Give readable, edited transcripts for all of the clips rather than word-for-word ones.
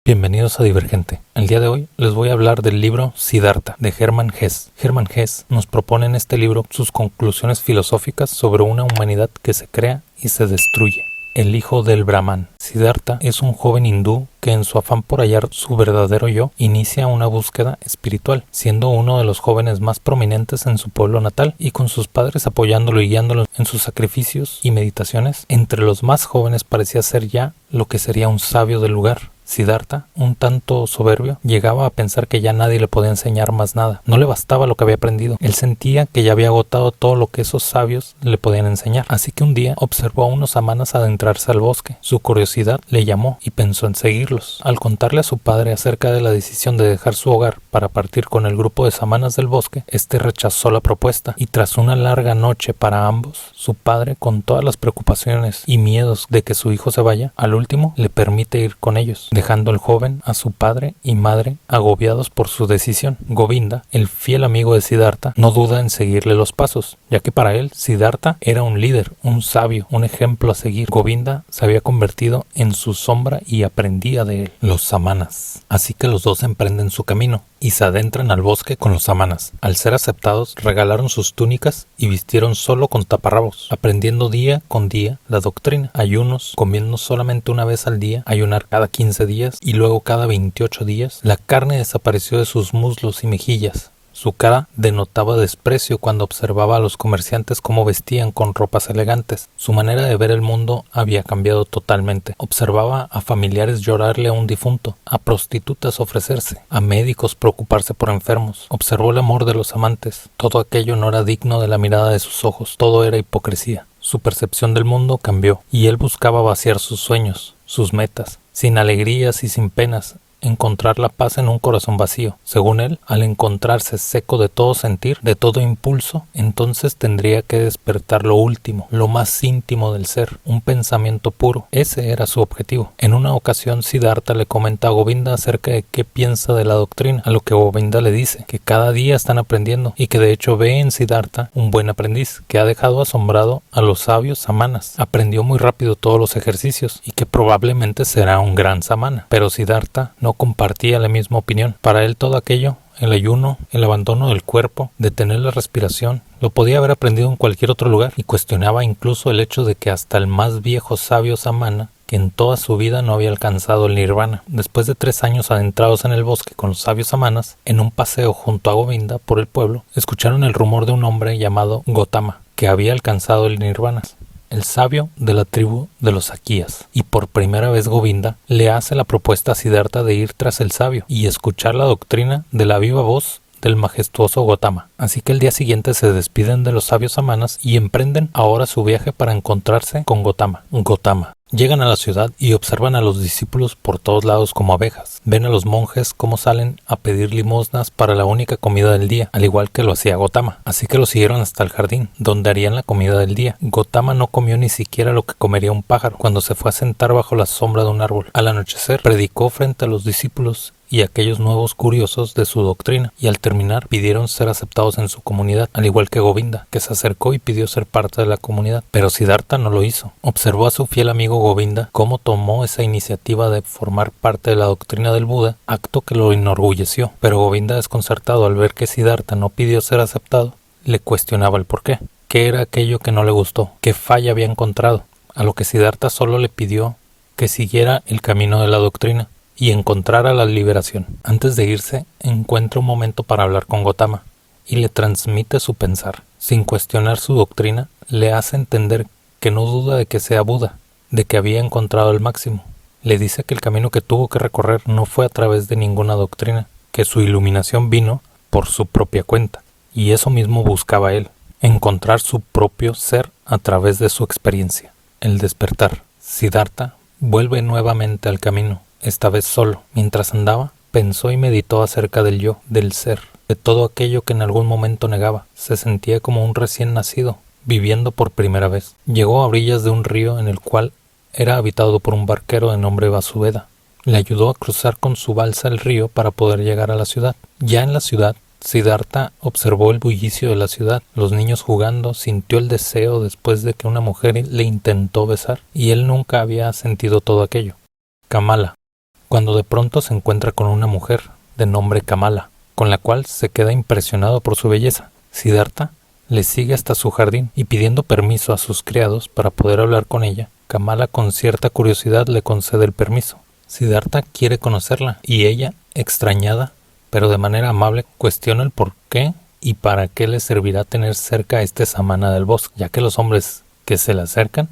Bienvenidos a Divergente. El día de hoy les voy a hablar del libro Siddhartha de Hermann Hesse. Hermann Hesse nos propone en este libro sus conclusiones filosóficas sobre una humanidad que se crea y se destruye. El hijo del Brahman. Siddhartha es un joven hindú que en su afán por hallar su verdadero yo inicia una búsqueda espiritual, siendo uno de los jóvenes más prominentes en su pueblo natal y con sus padres apoyándolo y guiándolo en sus sacrificios y meditaciones. Entre los más jóvenes parecía ser ya lo que sería un sabio del lugar. Siddhartha, un tanto soberbio, llegaba a pensar que ya nadie le podía enseñar más nada. No le bastaba lo que había aprendido. Él sentía que ya había agotado todo lo que esos sabios le podían enseñar. Así que un día observó a unos samanas adentrarse al bosque. Su curiosidad le llamó y pensó en seguirlos. Al contarle a su padre acerca de la decisión de dejar su hogar para partir con el grupo de samanas del bosque, este rechazó la propuesta y tras una larga noche para ambos, su padre, con todas las preocupaciones y miedos de que su hijo se vaya, al último le permite ir con ellos, dejando el joven a su padre y madre agobiados por su decisión. Govinda, el fiel amigo de Siddhartha, no duda en seguirle los pasos, ya que para él Siddhartha era un líder, un sabio, un ejemplo a seguir. Govinda se había convertido en su sombra y aprendía de él. Los samanas. Así que los dos emprenden su camino y se adentran al bosque con los samanas. Al ser aceptados, regalaron sus túnicas y vistieron solo con taparrabos, aprendiendo día con día la doctrina. Ayunos, comiendo solamente una vez al día, ayunar cada 15 días y luego cada 28 días. La carne desapareció de sus muslos y mejillas. Su cara denotaba desprecio cuando observaba a los comerciantes cómo vestían con ropas elegantes. Su manera de ver el mundo había cambiado totalmente. Observaba a familiares llorarle a un difunto, a prostitutas ofrecerse, a médicos preocuparse por enfermos. Observó el amor de los amantes. Todo aquello no era digno de la mirada de sus ojos. Todo era hipocresía. Su percepción del mundo cambió y él buscaba vaciar sus sueños, sus metas, sin alegrías y sin penas, encontrar la paz en un corazón vacío. Según él, al encontrarse seco de todo sentir, de todo impulso, entonces tendría que despertar lo último, lo más íntimo del ser, un pensamiento puro. Ese era su objetivo. En una ocasión, Siddhartha le comenta a Govinda acerca de qué piensa de la doctrina, a lo que Govinda le dice que cada día están aprendiendo y que de hecho ve en Siddhartha un buen aprendiz que ha dejado asombrado a los sabios samanas. Aprendió muy rápido todos los ejercicios y que probablemente será un gran samana. Pero Siddhartha no compartía la misma opinión. Para él todo aquello, el ayuno, el abandono del cuerpo, detener la respiración, lo podía haber aprendido en cualquier otro lugar y cuestionaba incluso el hecho de que hasta el más viejo sabio samana que en toda su vida no había alcanzado el nirvana. Después de 3 años adentrados en el bosque con los sabios samanas, en un paseo junto a Govinda por el pueblo, escucharon el rumor de un hombre llamado Gotama, que había alcanzado el nirvana, el sabio de la tribu de los Sakyas. Y por primera vez Govinda le hace la propuesta a Siddhartha de ir tras el sabio y escuchar la doctrina de la viva voz del majestuoso Gotama. Así que el día siguiente se despiden de los sabios samanas y emprenden ahora su viaje para encontrarse con Gotama. Llegan a la ciudad y observan a los discípulos por todos lados como abejas. Ven a los monjes cómo salen a pedir limosnas para la única comida del día, al igual que lo hacía Gotama. Así que lo siguieron hasta el jardín, donde harían la comida del día. Gotama no comió ni siquiera lo que comería un pájaro cuando se fue a sentar bajo la sombra de un árbol. Al anochecer, predicó frente a los discípulos y aquellos nuevos curiosos de su doctrina, y al terminar pidieron ser aceptados en su comunidad, al igual que Govinda, que se acercó y pidió ser parte de la comunidad. Pero Siddhartha no lo hizo. Observó a su fiel amigo Govinda cómo tomó esa iniciativa de formar parte de la doctrina del Buda, acto que lo enorgulleció. Pero Govinda, desconcertado al ver que Siddhartha no pidió ser aceptado, le cuestionaba el porqué. ¿Qué era aquello que no le gustó? ¿Qué falla había encontrado? A lo que Siddhartha solo le pidió que siguiera el camino de la doctrina y encontrara la liberación. Antes de irse, encuentra un momento para hablar con Gotama y le transmite su pensar. Sin cuestionar su doctrina, le hace entender que no duda de que sea Buda, de que había encontrado el máximo. Le dice que el camino que tuvo que recorrer no fue a través de ninguna doctrina, que su iluminación vino por su propia cuenta, y eso mismo buscaba él, encontrar su propio ser a través de su experiencia, el despertar. Siddhartha vuelve nuevamente al camino, esta vez solo. Mientras andaba, pensó y meditó acerca del yo, del ser, de todo aquello que en algún momento negaba. Se sentía como un recién nacido, viviendo por primera vez. Llegó a orillas de un río en el cual era habitado por un barquero de nombre Vasudeva. Le ayudó a cruzar con su balsa el río para poder llegar a la ciudad. Ya en la ciudad, Siddhartha observó el bullicio de la ciudad, los niños jugando, sintió el deseo después de que una mujer le intentó besar, y él nunca había sentido todo aquello. Kamala. cuando de pronto se encuentra con una mujer de nombre Kamala, con la cual se queda impresionado por su belleza. Siddhartha le sigue hasta su jardín y pidiendo permiso a sus criados para poder hablar con ella, Kamala con cierta curiosidad le concede el permiso. Siddhartha quiere conocerla y ella, extrañada, pero de manera amable, cuestiona el por qué y para qué le servirá tener cerca a este samana del bosque, ya que los hombres que se le acercan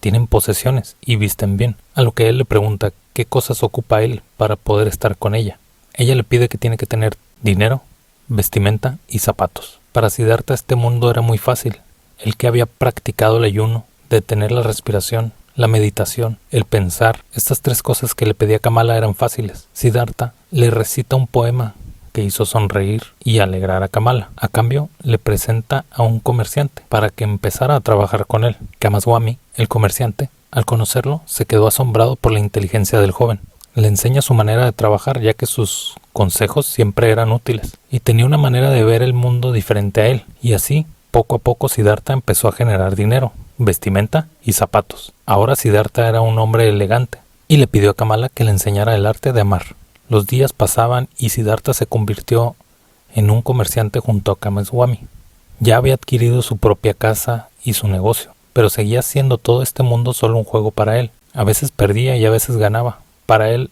tienen posesiones y visten bien, a lo que él le pregunta qué cosas ocupa él para poder estar con ella. Ella le pide que tiene que tener dinero, vestimenta y zapatos. Para Siddhartha este mundo era muy fácil. Él que había practicado el ayuno, detener la respiración, la meditación, el pensar, estas tres cosas que le pedía Kamala eran fáciles. Siddhartha le recita un poema que hizo sonreír y alegrar a Kamala. A cambio, le presenta a un comerciante para que empezara a trabajar con él. Kamaswami, el comerciante, al conocerlo, se quedó asombrado por la inteligencia del joven. Le enseña su manera de trabajar, ya que sus consejos siempre eran útiles, y tenía una manera de ver el mundo diferente a él, y así, poco a poco Siddhartha empezó a generar dinero, vestimenta y zapatos. Ahora Siddhartha era un hombre elegante, y le pidió a Kamala que le enseñara el arte de amar. Los días pasaban y Siddhartha se convirtió en un comerciante junto a Kamaswami. Ya había adquirido su propia casa y su negocio, pero seguía siendo todo este mundo solo un juego para él. A veces perdía y a veces ganaba. Para él,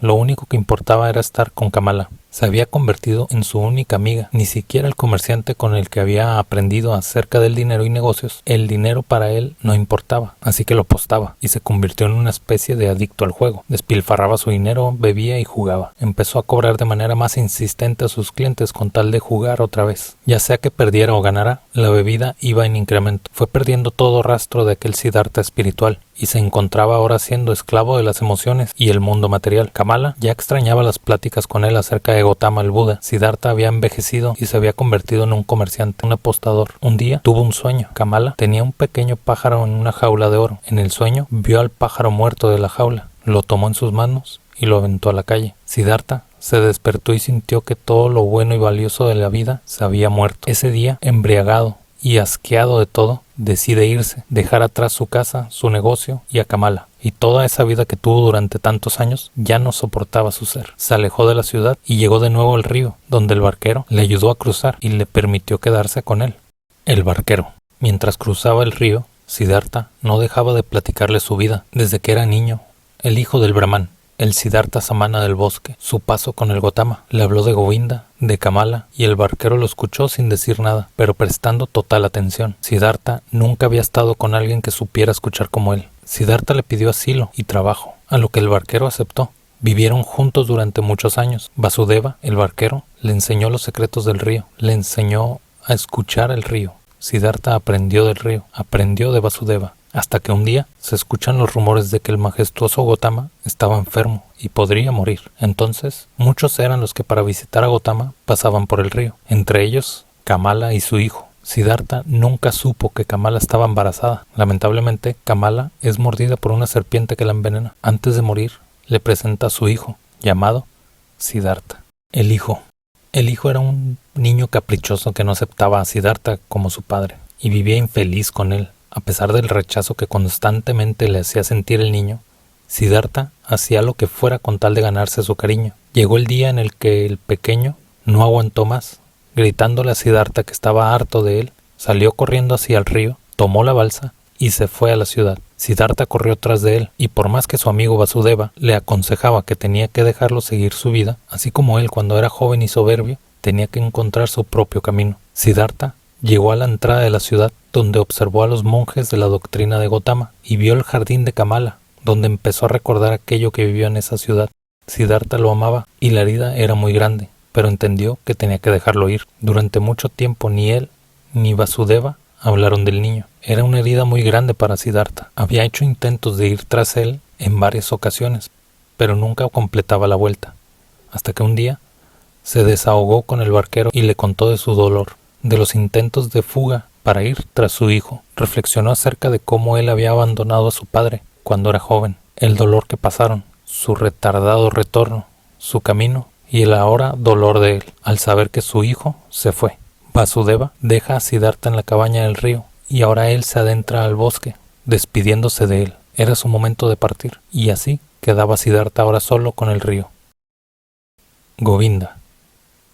lo único que importaba era estar con Kamala. Se había convertido en su única amiga. Ni siquiera el comerciante con el que había aprendido acerca del dinero y negocios, el dinero para él no importaba, así que lo apostaba y se convirtió en una especie de adicto al juego. Despilfarraba su dinero, bebía y jugaba. Empezó a cobrar de manera más insistente a sus clientes con tal de jugar otra vez. Ya sea que perdiera o ganara, la bebida iba en incremento. Fue perdiendo todo rastro de aquel Siddhartha espiritual y se encontraba ahora siendo esclavo de las emociones y el mundo material. Kamala ya extrañaba las pláticas con él acerca de Gautama el Buda. Siddhartha había envejecido y se había convertido en un comerciante, un apostador. Un día tuvo un sueño. Kamala tenía un pequeño pájaro en una jaula de oro. En el sueño vio al pájaro muerto de la jaula, lo tomó en sus manos y lo aventó a la calle. Siddhartha se despertó y sintió que todo lo bueno y valioso de la vida se había muerto. Ese día, embriagado y asqueado de todo, decide irse, dejar atrás su casa, su negocio y a Kamala. Y toda esa vida que tuvo durante tantos años ya no soportaba su ser. Se alejó de la ciudad y llegó de nuevo al río, donde el barquero le ayudó a cruzar y le permitió quedarse con él. El barquero. Mientras cruzaba el río, Siddhartha no dejaba de platicarle su vida, desde que era niño, el hijo del Brahman, el Siddhartha Samana del bosque, su paso con el Gautama. Le habló de Govinda, de Kamala, y el barquero lo escuchó sin decir nada, pero prestando total atención. Siddhartha nunca había estado con alguien que supiera escuchar como él. Siddhartha le pidió asilo y trabajo, a lo que el barquero aceptó. Vivieron juntos durante muchos años. Vasudeva, el barquero, le enseñó los secretos del río, le enseñó a escuchar el río. Siddhartha aprendió del río, aprendió de Vasudeva, hasta que un día se escuchan los rumores de que el majestuoso Gautama estaba enfermo y podría morir. Entonces, muchos eran los que para visitar a Gautama pasaban por el río, entre ellos Kamala y su hijo. Siddhartha nunca supo que Kamala estaba embarazada. Lamentablemente, Kamala es mordida por una serpiente que la envenena. Antes de morir, le presenta a su hijo, llamado Siddhartha. El hijo era un niño caprichoso que no aceptaba a Siddhartha como su padre y vivía infeliz con él. A pesar del rechazo que constantemente le hacía sentir el niño, Siddhartha hacía lo que fuera con tal de ganarse su cariño. Llegó el día en el que el pequeño no aguantó más. Gritándole a Siddhartha que estaba harto de él, salió corriendo hacia el río, tomó la balsa y se fue a la ciudad. Siddhartha corrió tras de él, y por más que su amigo Vasudeva le aconsejaba que tenía que dejarlo seguir su vida, así como él cuando era joven y soberbio, tenía que encontrar su propio camino. Siddhartha llegó a la entrada de la ciudad, donde observó a los monjes de la doctrina de Gautama, y vio el jardín de Kamala, donde empezó a recordar aquello que vivió en esa ciudad. Siddhartha lo amaba, y la herida era muy grande, pero entendió que tenía que dejarlo ir. Durante mucho tiempo ni él ni Vasudeva hablaron del niño. Era una herida muy grande para Siddhartha. Había hecho intentos de ir tras él en varias ocasiones, pero nunca completaba la vuelta, hasta que un día se desahogó con el barquero y le contó de su dolor, de los intentos de fuga para ir tras su hijo. Reflexionó acerca de cómo él había abandonado a su padre cuando era joven, el dolor que pasaron, su retardado retorno, su camino y el ahora dolor de él al saber que su hijo se fue. Vasudeva deja a Siddhartha en la cabaña del río y ahora él se adentra al bosque, despidiéndose de él. Era su momento de partir, y así quedaba Siddhartha ahora solo con el río. Govinda.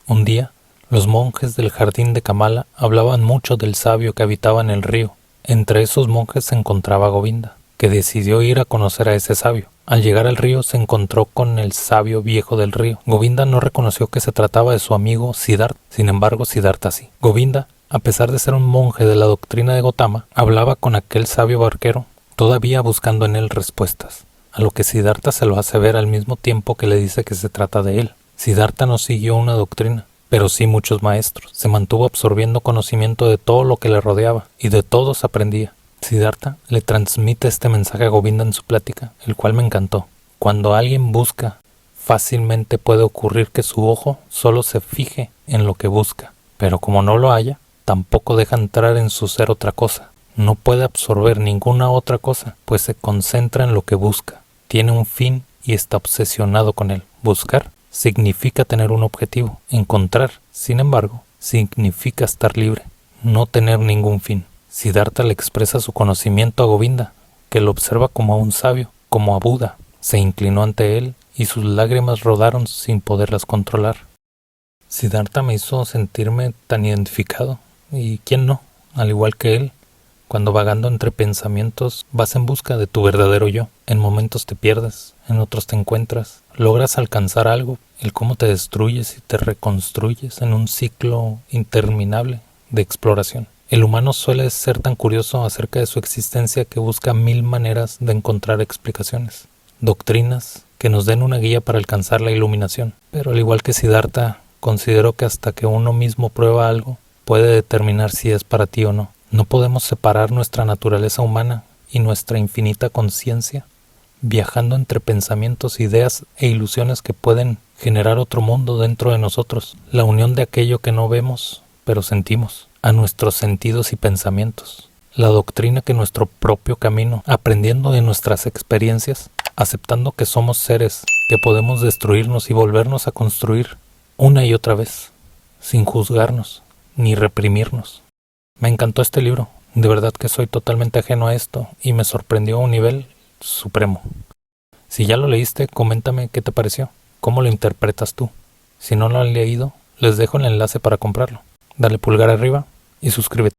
Un día, los monjes del jardín de Kamala hablaban mucho del sabio que habitaba en el río. Entre esos monjes se encontraba Govinda, que decidió ir a conocer a ese sabio. Al llegar al río se encontró con el sabio viejo del río. Govinda no reconoció que se trataba de su amigo Siddhartha, sin embargo Siddhartha sí. Govinda, a pesar de ser un monje de la doctrina de Gotama, hablaba con aquel sabio barquero, todavía buscando en él respuestas, a lo que Siddhartha se lo hace ver al mismo tiempo que le dice que se trata de él. Siddhartha no siguió una doctrina, pero sí muchos maestros. Se mantuvo absorbiendo conocimiento de todo lo que le rodeaba, y de todos aprendía. Siddhartha le transmite este mensaje a Govinda en su plática, el cual me encantó. Cuando alguien busca, fácilmente puede ocurrir que su ojo solo se fije en lo que busca, pero como no lo haya, tampoco deja entrar en su ser otra cosa. No puede absorber ninguna otra cosa, pues se concentra en lo que busca. Tiene un fin y está obsesionado con él. Buscar significa tener un objetivo. Encontrar, sin embargo, significa estar libre, no tener ningún fin. Siddhartha le expresa su conocimiento a Govinda, que lo observa como a un sabio, como a Buda. Se inclinó ante él y sus lágrimas rodaron sin poderlas controlar. Siddhartha me hizo sentirme tan identificado, y quién no, al igual que él. Cuando vagando entre pensamientos vas en busca de tu verdadero yo. En momentos te pierdes, en otros te encuentras. Logras alcanzar algo, el cómo te destruyes y te reconstruyes en un ciclo interminable de exploración. El humano suele ser tan curioso acerca de su existencia que busca 1000 maneras de encontrar explicaciones, doctrinas que nos den una guía para alcanzar la iluminación. Pero al igual que Siddhartha, considero que hasta que uno mismo prueba algo, puede determinar si es para ti o no. No podemos separar nuestra naturaleza humana y nuestra infinita conciencia, viajando entre pensamientos, ideas e ilusiones que pueden generar otro mundo dentro de nosotros, la unión de aquello que no vemos, pero sentimos, a nuestros sentidos y pensamientos, la doctrina que nuestro propio camino, aprendiendo de nuestras experiencias, aceptando que somos seres, que podemos destruirnos y volvernos a construir una y otra vez, sin juzgarnos ni reprimirnos. Me encantó este libro, de verdad que soy totalmente ajeno a esto y me sorprendió a un nivel supremo. Si ya lo leíste, coméntame qué te pareció, cómo lo interpretas tú. Si no lo han leído, les dejo el enlace para comprarlo. Dale pulgar arriba y suscríbete.